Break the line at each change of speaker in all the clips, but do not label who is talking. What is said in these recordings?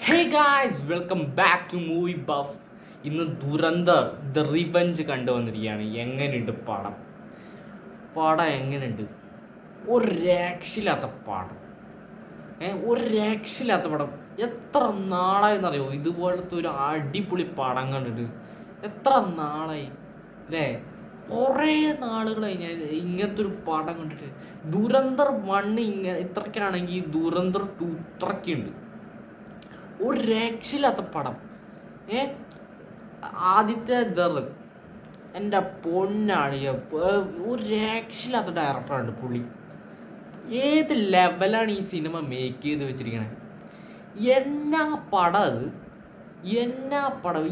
Hey guys welcome back to movie buff. ഇന്ന് Dhurandhar the revenge കണ്ടുവന്നിരിക്കുകയാണ്. എങ്ങനെയുണ്ട് പടം? പടം എങ്ങനെയുണ്ട്? ഒരു രക്ഷയില്ലാത്ത പടം. ഒരു രക്ഷയില്ലാത്ത പടം. എത്ര നാളായെന്നറിയോ ഇതുപോലത്തെ ഒരു അടിപൊളി പടം കണ്ടിട്ട്? എത്ര നാളായി അല്ലേ? കുറേ നാളുകൾ കഴിഞ്ഞാൽ ഇങ്ങനത്തെ ഒരു പടം കണ്ടിട്ട്. ദുരന്തർ 1 ഇങ്ങനെ ഇത്രയ്ക്കാണെങ്കിൽ ദുരന്തർ 2 ഇത്രയ്ക്കുണ്ട്. ഒരു രക്ഷയില്ലാത്ത പടം. ആദ്യത്തെ എൻ്റെ പൊന്നാണ്. ഒരു രക്ഷയില്ലാത്ത ഡയറക്ടറാണ് പുള്ളി. ഏത് ലെവലാണ് ഈ സിനിമ മേക്ക് ചെയ്ത് വെച്ചിരിക്കണേ? എന്നാ പടം അത്, എന്നാ പടം,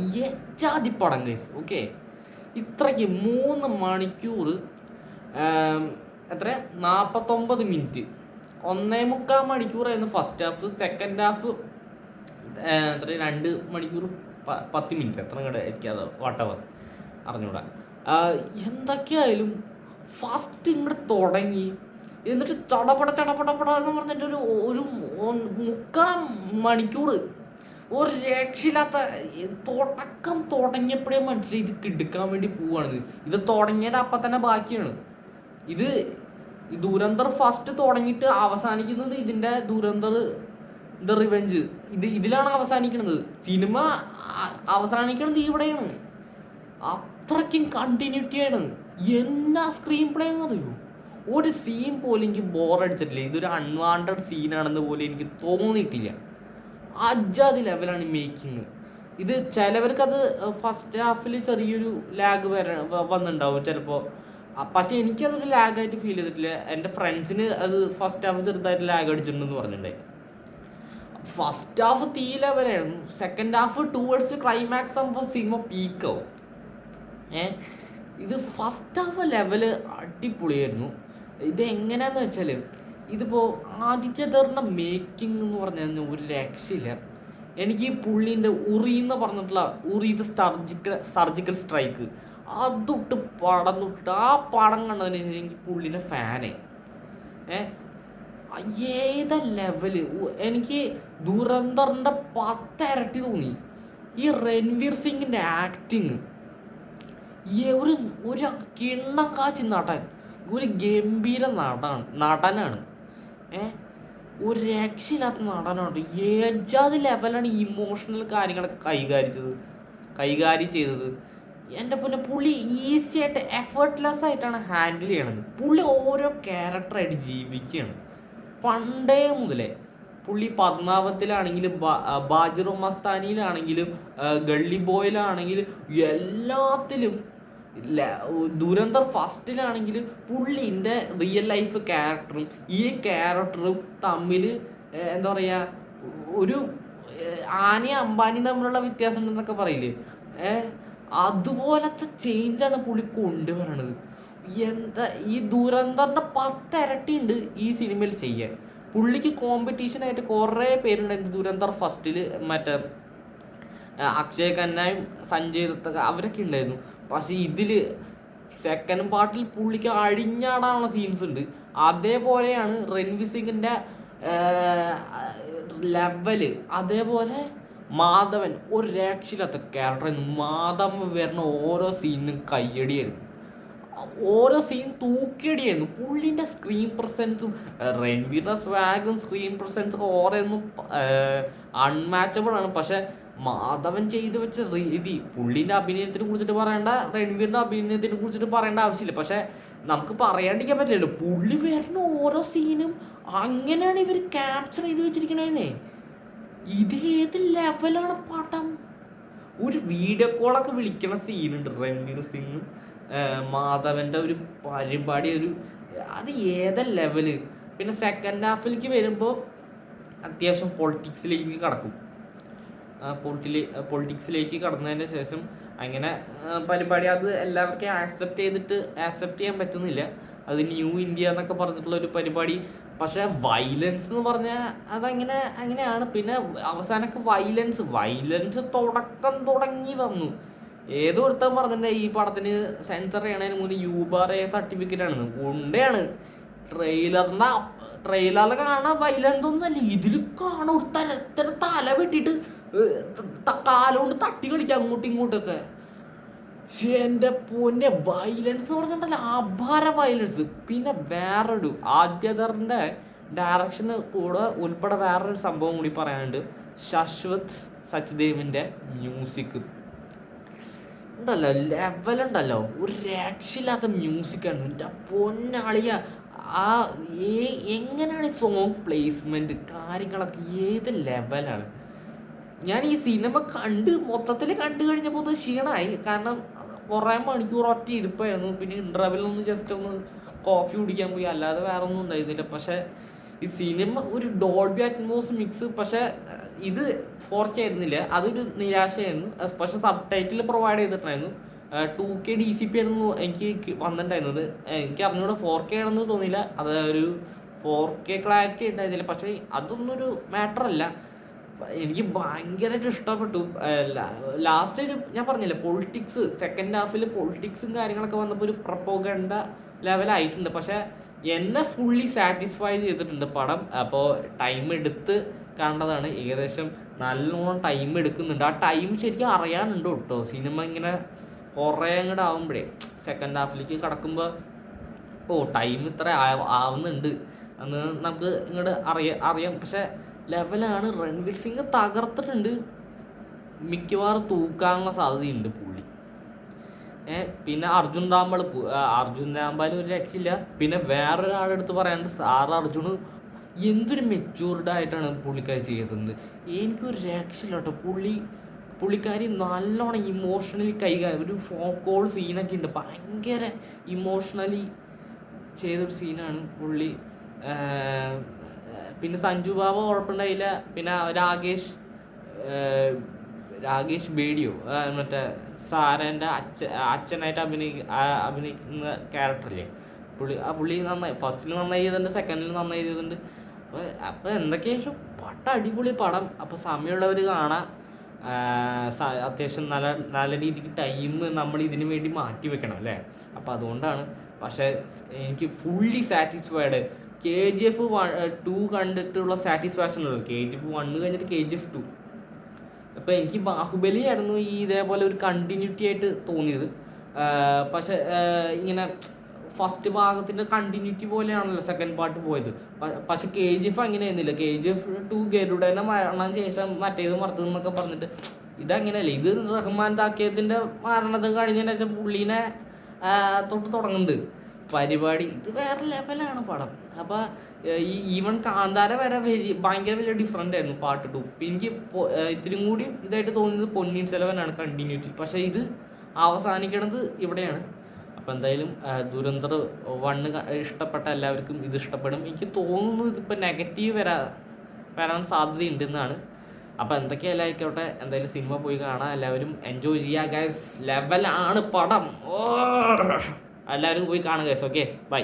ജാതി പടം ഗൈസ്. ഓക്കെ, ഇത്രയ്ക്ക് 3 മണിക്കൂർ, എത്ര 49 മിനിറ്റ്, 1.25 മണിക്കൂറായിരുന്നു ഫസ്റ്റ് ഹാഫ്. സെക്കൻഡ് ഹാഫ് എത്ര 2 മണിക്കൂർ 10 മിനിറ്റ് എത്ര കണ്ട് എനിക്കത് വട്ടവർ അറിഞ്ഞൂടാ. എന്തൊക്കെയായാലും ഫസ്റ്റ് ഇങ്ങോട്ട് തുടങ്ങി, എന്നിട്ട് ചടപട എന്ന് പറഞ്ഞിട്ട് ഒരു 3/4 മണിക്കൂർ ഒരു രക്ഷയില്ലാത്ത തുടക്കം. തുടങ്ങിയപ്പോഴേ മനസ്സിലായി ഇത് കിടക്കാൻ വേണ്ടി പോവാണിത്. ഇത് തുടങ്ങിയത് അപ്പം തന്നെ ബാക്കിയാണ്. ഇത് ദുരന്തർ ഫസ്റ്റ് തുടങ്ങിയിട്ട് അവസാനിക്കുന്നത് ഇതിൻ്റെ ദുരന്തർ ദ റിവെഞ്ച് ഇതിലാണ് അവസാനിക്കുന്നത്. സിനിമ അവസാനിക്കുന്നത് ഇവിടെയാണ്. അത്രയ്ക്കും കണ്ടിന്യൂറ്റിയാണ്. എന്നാ സ്ക്രീൻ പ്ലേ എന്നറിയോ? ഒരു സീൻ പോലും എനിക്ക് ബോറടിച്ചിട്ടില്ല. ഇതൊരു അൺവാണ്ടഡ് സീനാണെന്ന് പോലും എനിക്ക് തോന്നിയിട്ടില്ല. അജാതി ലെവലാണ് മേക്കിങ്. ഇത് ചിലവർക്കത് ഫസ്റ്റ് ഹാഫിൽ ചെറിയൊരു ലാഗ് വന്നിട്ടുണ്ടാവും ചിലപ്പോൾ. പക്ഷെ എനിക്കതൊരു ലാഗായിട്ട് ഫീൽ ചെയ്തിട്ടില്ല. എൻ്റെ ഫ്രണ്ട്സിന് അത് ഫസ്റ്റ് ഹാഫ് ചെറുതായിട്ട് ലാഗ് അടിച്ചിട്ടുണ്ടെന്ന് പറഞ്ഞിട്ടുണ്ടായി. ഫസ്റ്റ് ഹാഫ് തീ ലെവലായിരുന്നു. സെക്കൻഡ് ഹാഫ് ടുവേർഡ്സ് ക്ലൈമാക്സ് ആകുമ്പോൾ സിനിമ പീക്കാവും. ഇത് ഫസ്റ്റ് ഹാഫ് ലെവല് അടിപൊളിയായിരുന്നു. ഇത് എങ്ങനെയാന്ന് വെച്ചാൽ, ഇതിപ്പോൾ ആദിത്യ ധറിൻ്റെ മേക്കിംഗ് എന്ന് പറഞ്ഞാൽ ഒരു രക്ഷയില്ല. എനിക്ക് ഈ പുള്ളീൻ്റെ ഉറി എന്ന് പറഞ്ഞിട്ടുള്ള ദ സർജിക്കൽ സ്ട്രൈക്ക് അതൊട്ട് പടം തൊട്ടിട്ട് ആ പടം കണ്ടതിന് ശേഷം എനിക്ക് പുള്ളീൻ്റെ ഫാനായി. ഏത ലെവല്. എനിക്ക് ദുരന്തറിൻ്റെ 10 ഇരട്ടി തോന്നി. ഈ രൺവീർ സിംഗിൻ്റെ ആക്ടിങ്, ഒരു കിണ്ണം കാച്ചി നടൻ, ഒരു ഗംഭീര നടനാണ്. ഒരു രക്ഷയില്ലാത്ത നടനാണ്. ഏജാതി ലെവലാണ് ഇമോഷണൽ കാര്യങ്ങളൊക്കെ കൈകാര്യം ചെയ്തത്. എൻ്റെ പിന്നെ പുള്ളി ഈസി ആയിട്ട് എഫേർട്ട്ലെസ് ആയിട്ടാണ് ഹാൻഡിൽ ചെയ്യണത്. പുള്ളി ഓരോ ക്യാരക്ടറായിട്ട് ജീവിക്കുകയാണ്. പണ്ടേ മുതലേ പുള്ളി പത്മാവത്തിലാണെങ്കിലും ബാജിറോ മസ്താനിയിലാണെങ്കിലും ഗള്ളി ബോയിലാണെങ്കിലും എല്ലാത്തിലും, ദുരന്തർ ഫസ്റ്റിലാണെങ്കിലും പുള്ളിൻ്റെ റിയൽ ലൈഫ് ക്യാരക്ടറും ഈ ക്യാരക്ടറും തമ്മിൽ എന്താ പറയുക, ഒരു ആനയും അംബാനിയും തമ്മിലുള്ള വ്യത്യാസം ഉണ്ടെന്നൊക്കെ പറയില്ലേ, അതുപോലത്തെ ചേഞ്ചാണ് പുള്ളി കൊണ്ടുവരണത്. എന്താ ഈ ദുരന്തറിൻ്റെ 10 ഇരട്ടി ഉണ്ട് ഈ സിനിമയിൽ ചെയ്യാൻ. പുള്ളിക്ക് കോമ്പറ്റീഷനായിട്ട് കുറേ പേരുണ്ടായിരുന്നു ദുരന്തർ ഫസ്റ്റിൽ. മറ്റേ അക്ഷയ് ഖന്നയും സഞ്ജയ് ദത്തൊക്കെ അവരൊക്കെ ഉണ്ടായിരുന്നു. പക്ഷേ ഇതിൽ സെക്കൻഡ് പാർട്ടിൽ പുള്ളിക്ക് അഴിഞ്ഞാടാനുള്ള സീൻസ് ഉണ്ട്. അതേപോലെയാണ് രൺവീർ സിംഗിൻ്റെ ലെവല്. അതേപോലെ മാധവൻ ഒരു രക്ഷയില്ലാത്ത ക്യാരക്ടറായിരുന്നു. മാധവൻ വരുന്ന ഓരോ സീനിനും കയ്യടിയായിരുന്നു. ഓരോ സീൻ തൂക്കിയടിയായിരുന്നു. പുള്ളിൻ്റെ സ്ക്രീൻ പ്രസൻസും രൺവീറിൻ്റെ സ്വാഗും സ്ക്രീൻ പ്രസൻസും ഓരോന്നും അൺമാച്ചബിൾ ആണ്. പക്ഷെ മാധവൻ ചെയ്തു വെച്ച രീതി, പുള്ളിൻ്റെ അഭിനയത്തിനെ കുറിച്ചിട്ട് പറയേണ്ട, രൺവീറിൻ്റെ അഭിനയത്തിനെ കുറിച്ചിട്ട് പറയേണ്ട ആവശ്യമില്ല. പക്ഷെ നമുക്ക് പറയാണ്ടിരിക്കാൻ പറ്റില്ലല്ലോ, പുള്ളി വരുന്ന ഓരോ സീനും അങ്ങനെയാണ് ഇവർ ക്യാപ്ചർ ചെയ്ത് വെച്ചിരിക്കണേന്നേ. ഇത് ഏത് ലെവലാണ് പടം? ഒരു വീഡിയോ കോളൊക്കെ വിളിക്കണ സീനുണ്ട് രൺവീർ സിംഗ് മാധവൻ്റെ ഒരു പരിപാടി, അത് ഏത ലെവല്. പിന്നെ സെക്കൻഡ് ഹാഫിലേക്ക് വരുമ്പോൾ അത്യാവശ്യം പൊളിറ്റിക്സിലേക്ക് കടക്കും. പൊളിറ്റിക്സിലേക്ക് കടന്നതിന് ശേഷം അങ്ങനെ പരിപാടി അത് എല്ലാവർക്കും ആക്സെപ്റ്റ് ചെയ്യാൻ പറ്റുന്നില്ല. അത് ന്യൂ ഇന്ത്യ എന്നൊക്കെ പറഞ്ഞിട്ടുള്ള ഒരു പരിപാടി. പക്ഷേ വയലൻസ് എന്ന് പറഞ്ഞാൽ അങ്ങനെയാണ്. പിന്നെ അവസാനമൊക്കെ വയലൻസ് തുടങ്ങി വന്നു. ഏത് ഒരുത്തൻ പറഞ്ഞിട്ടുണ്ടെ ഈ പടത്തിന് സെൻസർ ചെയ്യണതിന് മുന്നേ യൂബാർ സർട്ടിഫിക്കറ്റ് ആണെന്ന്. ഉണ്ടയാണ്. ട്രെയിലറിലൊക്കെ കാണാൻ വയലൻസ് ഒന്നല്ല, ഇതിൽ കാണാൻ ഒരു തരത്തില് തല വെട്ടിയിട്ട് കാലുകൊണ്ട് തട്ടി കളിക്കുക അങ്ങോട്ടും ഇങ്ങോട്ടൊക്കെ. പക്ഷെ എൻ്റെ പൊന്നെ വയലൻസ് പറഞ്ഞിട്ടല്ല, അപാര വയലൻസ്. പിന്നെ വേറൊരു ആദ്യധറിൻ്റെ ഡയറക്ഷന് കൂടെ ഉൾപ്പെടെ വേറൊരു സംഭവം കൂടി പറയാനുണ്ട്. ശശ്വത് സച്ദേവിൻ്റെ മ്യൂസിക് ഉണ്ടല്ലോ, ലെവലുണ്ടല്ലോ, ഒരു രക്ഷയില്ലാത്ത മ്യൂസിക്കാണ്. എൻ്റെ പൊന്നാളിയ. ആ എങ്ങനെയാണ് ഈ സോങ് പ്ലേസ്മെൻറ്റ് കാര്യങ്ങളൊക്കെ ഏത് ലെവലാണ്. ഞാൻ ഈ സിനിമ മൊത്തത്തിൽ കണ്ടു കഴിഞ്ഞപ്പോൾ അത് ക്ഷീണമായി. കാരണം കുറേ മണിക്കൂർ ഒറ്റ ഇരിപ്പായിരുന്നു. പിന്നെ ഇൻ്റർവെല്ലൊന്ന് ജസ്റ്റ് ഒന്ന് കോഫി കുടിക്കാൻ പോയി, അല്ലാതെ വേറെ ഒന്നും ഉണ്ടായിരുന്നില്ല. പക്ഷേ ഈ സിനിമ ഒരു ഡോൾബി അറ്റ്മോസ് മിക്സ്. പക്ഷേ ഇത് 4K ആയിരുന്നില്ല, അതൊരു നിരാശയായിരുന്നു. പക്ഷെ സബ് ടൈറ്റിൽ പ്രൊവൈഡ് ചെയ്തിട്ടുണ്ടായിരുന്നു. 2K DCP ആയിരുന്നു എനിക്ക് വന്നിട്ടുണ്ടായിരുന്നത്. എനിക്ക് അറിഞ്ഞൂടെ 4K ആണെന്ന് തോന്നിയില്ല. അത് ഒരു 4K ക്ലാരിറ്റി ഉണ്ടായിരുന്നില്ല. പക്ഷേ അതൊന്നും ഒരു മാറ്ററല്ല. എനിക്ക് ഭയങ്കരമായിട്ട് ഇഷ്ടപ്പെട്ടു. ലാസ്റ്റ് ഒരു ഞാൻ പറഞ്ഞില്ലേ പൊളിറ്റിക്സ്, സെക്കൻഡ് ഹാഫിൽ പൊളിറ്റിക്സും കാര്യങ്ങളൊക്കെ വന്നപ്പോൾ ഒരു പ്രൊപ്പഗണ്ട ലെവലായിട്ടുണ്ട്. പക്ഷേ എന്നെ ഫുള്ളി സാറ്റിസ്ഫൈ ചെയ്തിട്ടുണ്ട് പടം. അപ്പോൾ ടൈം എടുത്ത് കണ്ടതാണ്. ഏകദേശം നല്ലോണം ടൈം എടുക്കുന്നുണ്ട്. ആ ടൈം ശരിക്കും അറിയാനുണ്ട് കേട്ടോ. സിനിമ ഇങ്ങനെ കുറേ അങ്ങോട്ട് ആവുമ്പോഴേ സെക്കൻഡ് ഹാഫിലേക്ക് കടക്കുമ്പോൾ ടൈം ഇത്ര ആവുന്നുണ്ട് എന്ന് നമുക്ക് ഇങ്ങോട്ട് അറിയാം. പക്ഷേ ലെവലാണ്. രൺവീർ സിംഗ് തകർത്തിട്ടുണ്ട്. മിക്കവാറും തൂക്കാനുള്ള സാധ്യതയുണ്ട് പുള്ളി. പിന്നെ അർജുൻ രാംപാൽ ഒരു രക്ഷയില്ല. പിന്നെ വേറൊരാളെടുത്ത് പറയാനുണ്ട്, സാർ അർജുന് എന്തൊരു മെച്യൂർഡ് ആയിട്ടാണ് പുള്ളിക്കാരി ചെയ്യുന്നത്. എനിക്കൊരു രക്ഷയില്ല കേട്ടോ. പുള്ളിക്കാരി നല്ലോണം ഇമോഷണലി കൈകാര്യം, ഒരു ഫോൺ കോൾ സീനൊക്കെ ഉണ്ട്, ഭയങ്കര ഇമോഷണലി ചെയ്തൊരു സീനാണ് പുള്ളി. പിന്നെ സഞ്ജു ബാബ കുഴപ്പമുണ്ടായില്ല. പിന്നെ രാകേഷ് ബേഡിയോ, മറ്റേ സാരൻ്റെ അച്ഛനായിട്ട് അഭിനയിക്കുന്ന ക്യാരക്ടറില്ലേ, പുള്ളി നന്നായി. ഫസ്റ്റിൽ നന്നായി ചെയ്തിട്ടുണ്ട്, സെക്കൻഡിൽ നന്നായി ചെയ്തിട്ടുണ്ട്. അപ്പോൾ എന്തൊക്കെയായാലും അടിപൊളി പടം. അപ്പോൾ സമയമുള്ളവർ കാണാം. അത്യാവശ്യം നല്ല രീതിക്ക് ടൈം നമ്മൾ ഇതിനു വേണ്ടി മാറ്റി വെക്കണം അല്ലേ. അപ്പോൾ അതുകൊണ്ടാണ്. പക്ഷേ എനിക്ക് ഫുള്ളി സാറ്റിസ്ഫൈഡ്. KGF 2 കണ്ടിട്ടുള്ള സാറ്റിസ്ഫാക്ഷൻ ഉള്ളൂ. KGF 1 കഴിഞ്ഞിട്ട് KGF 2. അപ്പോൾ എനിക്ക് ബാഹുബലി ആയിരുന്നു ഈ ഇതേപോലെ ഒരു കണ്ടിന്യൂറ്റി ആയിട്ട് തോന്നിയത്. പക്ഷേ ഇങ്ങനെ ഫസ്റ്റ് ഭാഗത്തിൻ്റെ കണ്ടിന്യൂറ്റി പോലെയാണല്ലോ സെക്കൻഡ് പാർട്ട് പോയത്. പക്ഷെ KGF അങ്ങനെയായിരുന്നില്ല. KGF 2 ഗരുഡനെ മരണത്തിന് ശേഷം മറ്റേത് മറുത്തതെന്നൊക്കെ പറഞ്ഞിട്ട്, ഇതങ്ങനെയല്ലേ. ഇത് റഹ്മാൻ താക്കിയതിൻ്റെ മരണത്തിന് കഴിഞ്ഞതിന് ശേഷം പുള്ളീനെ തൊട്ട് തുടങ്ങുന്നുണ്ട് പരിപാടി. ഇത് വേറെ ലെവലാണ് പടം. അപ്പോൾ ഈവൻ കാന്താര വരെ ഭയങ്കര വലിയ ഡിഫറൻ്റ് ആയിരുന്നു പാർട്ട് 2. എനിക്ക് ഇത്തിരി കൂടി ഇതായിട്ട് തോന്നിയത് പൊന്നിയിൻ സെൽവനാണ് കണ്ടിന്യൂറ്റി. പക്ഷേ ഇത് അവസാനിക്കണത് ഇവിടെയാണ്. അപ്പോൾ എന്തായാലും ദുരന്തർ 1 ഇഷ്ടപ്പെട്ട എല്ലാവർക്കും ഇത് ഇഷ്ടപ്പെടും. എനിക്ക് തോന്നുന്നു ഇതിപ്പോൾ നെഗറ്റീവ് വരാൻ സാധ്യതയുണ്ടെന്നാണ്. അപ്പോൾ എന്തൊക്കെയല്ല ആയിക്കോട്ടെ, എന്തായാലും സിനിമ പോയി കാണാം. എല്ലാവരും എൻജോയ് ചെയ്യുക ഗൈസ്. ലെവലാണ് പടം. എല്ലാവരും പോയി കാണുക ഗൈസ്. Okay, by.